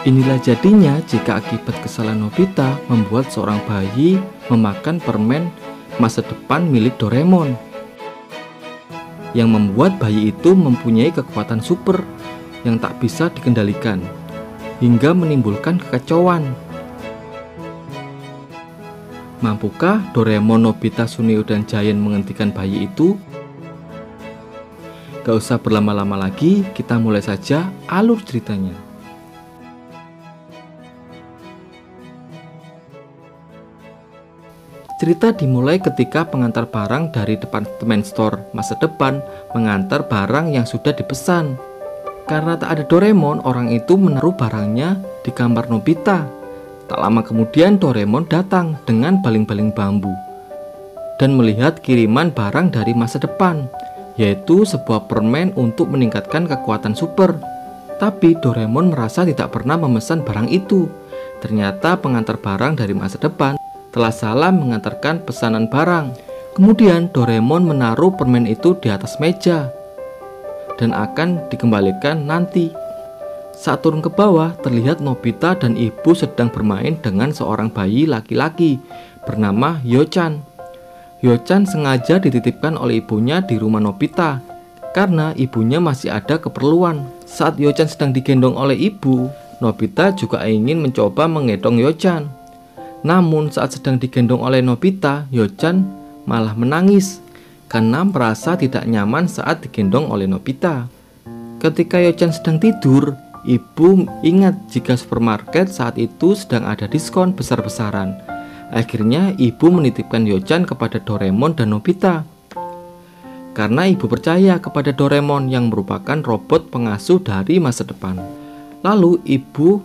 Inilah jadinya jika akibat kesalahan Nobita membuat seorang bayi memakan permen masa depan milik Doraemon, yang membuat bayi itu mempunyai kekuatan super yang tak bisa dikendalikan, hingga menimbulkan kekacauan. Mampukah Doraemon, Nobita, Suneo, dan Giant menghentikan bayi itu? Gak usah berlama-lama lagi, kita mulai saja alur ceritanya. Cerita dimulai ketika pengantar barang dari departemen store masa depan mengantar barang yang sudah dipesan. Karena tak ada Doraemon, orang itu menaruh barangnya di kamar Nobita. Tak lama kemudian Doraemon datang dengan baling-baling bambu dan melihat kiriman barang dari masa depan, yaitu sebuah permen untuk meningkatkan kekuatan super. Tapi Doraemon merasa tidak pernah memesan barang itu. Ternyata pengantar barang dari masa depan telah salah mengantarkan pesanan barang. Kemudian Doraemon menaruh permen itu di atas meja dan akan dikembalikan nanti. Saat turun ke bawah, terlihat Nobita dan ibu sedang bermain dengan seorang bayi laki-laki bernama Hyo-chan. Hyo-chan sengaja dititipkan oleh ibunya di rumah Nobita karena ibunya masih ada keperluan. Saat Hyo-chan sedang digendong oleh ibu, Nobita juga ingin mencoba menggendong Hyo-chan. Namun saat sedang digendong oleh Nobita, Hyo-chan malah menangis karena merasa tidak nyaman saat digendong oleh Nobita. Ketika Hyo-chan sedang tidur, ibu ingat jika supermarket saat itu sedang ada diskon besar-besaran. Akhirnya ibu menitipkan Hyo-chan kepada Doraemon dan Nobita. Karena ibu percaya kepada Doraemon yang merupakan robot pengasuh dari masa depan. Lalu ibu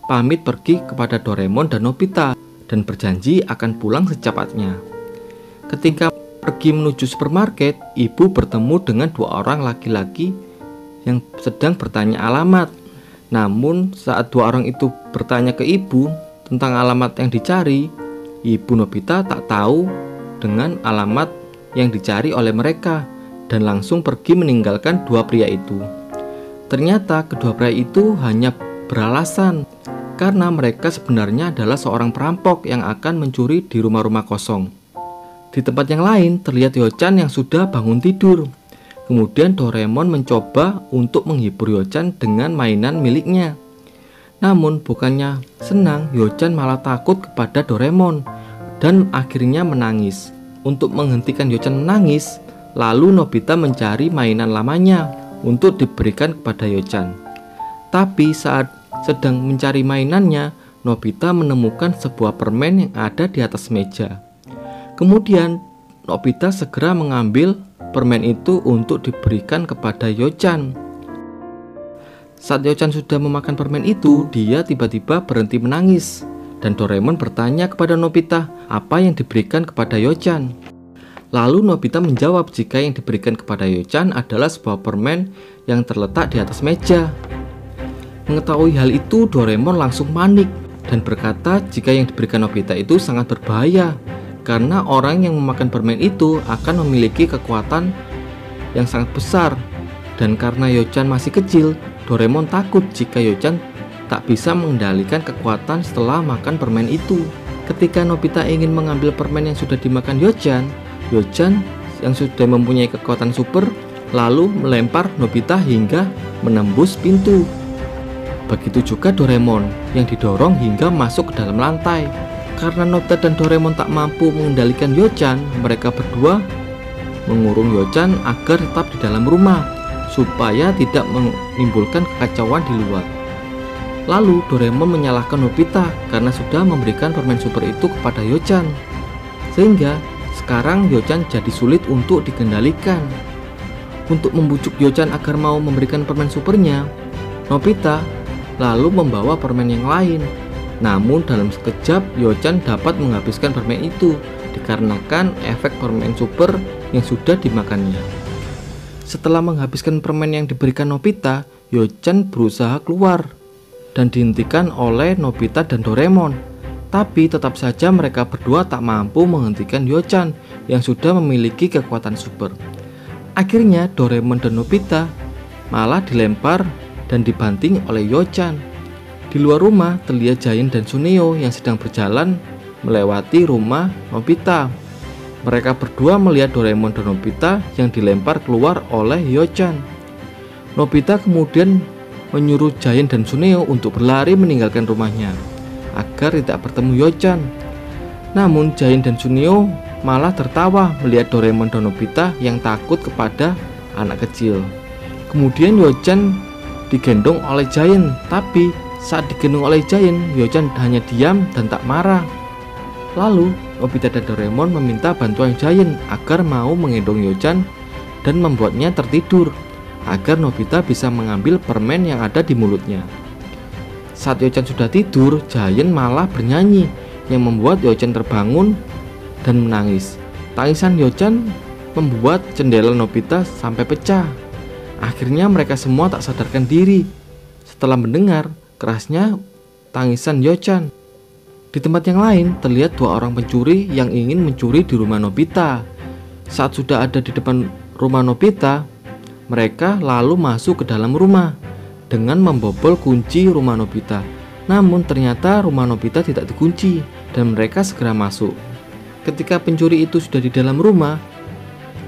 pamit pergi kepada Doraemon dan Nobita dan berjanji akan pulang secepatnya. Ketika pergi menuju supermarket, ibu bertemu dengan dua orang laki-laki yang sedang bertanya alamat. Namun saat dua orang itu bertanya ke ibu tentang alamat yang dicari, ibu Nobita tak tahu dengan alamat yang dicari oleh mereka dan langsung pergi meninggalkan dua pria itu. Ternyata kedua pria itu hanya beralasan karena mereka sebenarnya adalah seorang perampok yang akan mencuri di rumah-rumah kosong. Di tempat yang lain terlihat Hyo-chan yang sudah bangun tidur. Kemudian Doraemon mencoba untuk menghibur Hyo-chan dengan mainan miliknya. Namun bukannya senang, Hyo-chan malah takut kepada Doraemon dan akhirnya menangis. Untuk menghentikan Hyo-chan menangis, lalu Nobita mencari mainan lamanya untuk diberikan kepada Hyo-chan. Tapi saat sedang mencari mainannya, Nobita menemukan sebuah permen yang ada di atas meja. Kemudian Nobita segera mengambil permen itu untuk diberikan kepada Hyo-chan. Saat Hyo-chan sudah memakan permen itu, dia tiba-tiba berhenti menangis. Dan Doraemon bertanya kepada Nobita apa yang diberikan kepada Hyo-chan. Lalu Nobita menjawab jika yang diberikan kepada Hyo-chan adalah sebuah permen yang terletak di atas meja. Mengetahui hal itu, Doraemon langsung panik dan berkata jika yang diberikan Nobita itu sangat berbahaya karena orang yang memakan permen itu akan memiliki kekuatan yang sangat besar. Dan karena Hyo-chan masih kecil, Doraemon takut jika Hyo-chan tak bisa mengendalikan kekuatan setelah makan permen itu. Ketika Nobita ingin mengambil permen yang sudah dimakan Hyo-chan, Hyo-chan yang sudah mempunyai kekuatan super lalu melempar Nobita hingga menembus pintu. Begitu juga Doraemon yang didorong hingga masuk ke dalam lantai. Karena Nobita dan Doraemon tak mampu mengendalikan Hyo-chan, mereka berdua mengurung Hyo-chan agar tetap di dalam rumah supaya tidak menimbulkan kekacauan di luar. Lalu Doraemon menyalahkan Nobita karena sudah memberikan permen super itu kepada Hyo-chan, sehingga sekarang Hyo-chan jadi sulit untuk dikendalikan. Untuk membujuk Hyo-chan agar mau memberikan permen supernya, Nobita lalu membawa permen yang lain. Namun dalam sekejap Hyo-chan dapat menghabiskan permen itu dikarenakan efek permen super yang sudah dimakannya. Setelah menghabiskan permen yang diberikan Nobita, Hyo-chan berusaha keluar dan dihentikan oleh Nobita dan Doraemon. Tapi tetap saja mereka berdua tak mampu menghentikan Hyo-chan yang sudah memiliki kekuatan super. Akhirnya Doraemon dan Nobita malah dilempar dan dibanting oleh Hyo-chan. Di luar rumah terlihat Giant dan Suneo yang sedang berjalan melewati rumah Nobita. Mereka berdua melihat Doraemon dan Nobita yang dilempar keluar oleh Hyo-chan. Nobita kemudian menyuruh Giant dan Suneo untuk berlari meninggalkan rumahnya agar tidak bertemu Hyo-chan. Namun Giant dan Suneo malah tertawa melihat Doraemon dan Nobita yang takut kepada anak kecil. Kemudian Hyo-chan digendong oleh Giant, tapi saat digendong oleh Giant, Hyo-chan hanya diam dan tak marah. Lalu Nobita dan Doraemon meminta bantuan Giant agar mau menggendong Hyo-chan dan membuatnya tertidur agar Nobita bisa mengambil permen yang ada di mulutnya. Saat Hyo-chan sudah tidur, Giant malah bernyanyi yang membuat Hyo-chan terbangun dan menangis. Tangisan Hyo-chan membuat jendela Nobita sampai pecah. Akhirnya mereka semua tak sadarkan diri setelah mendengar kerasnya tangisan Hyo-chan. Di tempat yang lain terlihat dua orang pencuri yang ingin mencuri di rumah Nobita. Saat sudah ada di depan rumah Nobita, mereka lalu masuk ke dalam rumah dengan membobol kunci rumah Nobita. Namun ternyata rumah Nobita tidak dikunci dan mereka segera masuk. Ketika pencuri itu sudah di dalam rumah,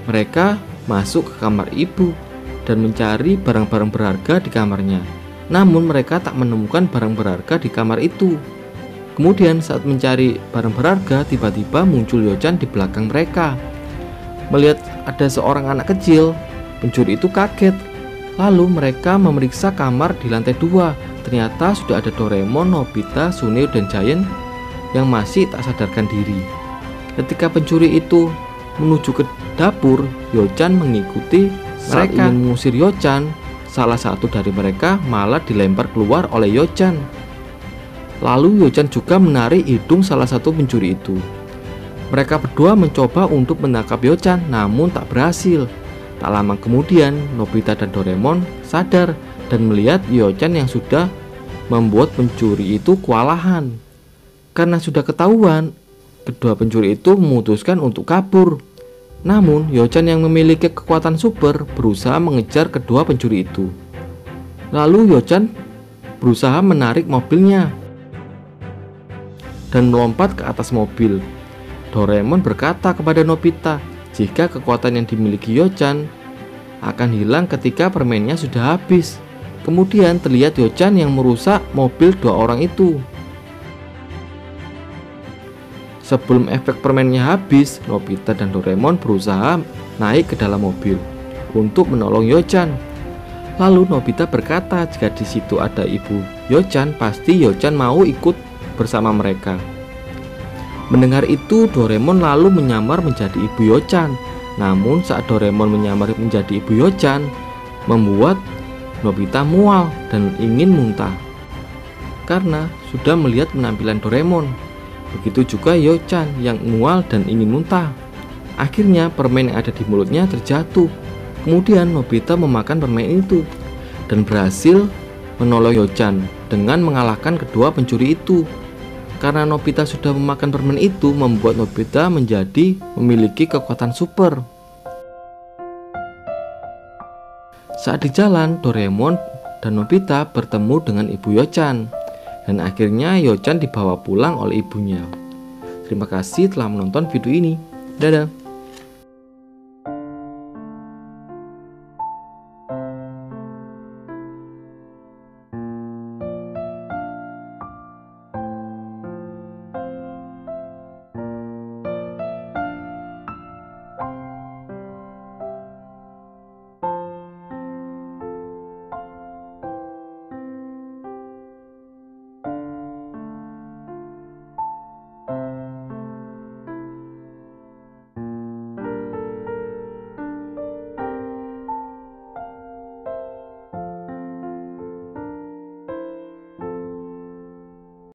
mereka masuk ke kamar ibu dan mencari barang-barang berharga di kamarnya. Namun mereka tak menemukan barang berharga di kamar itu. Kemudian saat mencari barang berharga, tiba-tiba muncul Hyo-chan di belakang mereka. Melihat ada seorang anak kecil, pencuri itu kaget. Lalu mereka memeriksa kamar di lantai 2. Ternyata sudah ada Doraemon, Nobita, Suneo, dan Giant yang masih tak sadarkan diri. Ketika pencuri itu menuju ke dapur, Hyo-chan mengikuti mereka. Saat ingin mengusir Hyo-chan, salah satu dari mereka malah dilempar keluar oleh Hyo-chan. Lalu Hyo-chan juga menarik hidung salah satu pencuri itu. Mereka berdua mencoba untuk menangkap Hyo-chan, namun tak berhasil. Tak lama kemudian, Nobita dan Doraemon sadar dan melihat Hyo-chan yang sudah membuat pencuri itu kewalahan. Karena sudah ketahuan, kedua pencuri itu memutuskan untuk kabur. Namun Hyo-chan yang memiliki kekuatan super berusaha mengejar kedua pencuri itu. Lalu Hyo-chan berusaha menarik mobilnya dan melompat ke atas mobil. Doraemon berkata kepada Nobita jika kekuatan yang dimiliki Hyo-chan akan hilang ketika permennya sudah habis. Kemudian terlihat Hyo-chan yang merusak mobil dua orang itu. Sebelum efek permennya habis, Nobita dan Doraemon berusaha naik ke dalam mobil untuk menolong Hyo-chan. Lalu Nobita berkata jika di situ ada ibu Hyo-chan, pasti Hyo-chan mau ikut bersama mereka. Mendengar itu, Doraemon lalu menyamar menjadi ibu Hyo-chan. Namun saat Doraemon menyamar menjadi ibu Hyo-chan, membuat Nobita mual dan ingin muntah karena sudah melihat penampilan Doraemon. Begitu juga Hyo-chan yang mual dan ingin muntah. Akhirnya permen yang ada di mulutnya terjatuh. Kemudian Nobita memakan permen itu dan berhasil menolong Hyo-chan dengan mengalahkan kedua pencuri itu. Karena Nobita sudah memakan permen itu, membuat Nobita menjadi memiliki kekuatan super. Saat di jalan, Doraemon dan Nobita bertemu dengan ibu Hyo-chan. Dan akhirnya Hyo-chan dibawa pulang oleh ibunya. Terima kasih telah menonton video ini. Dadah.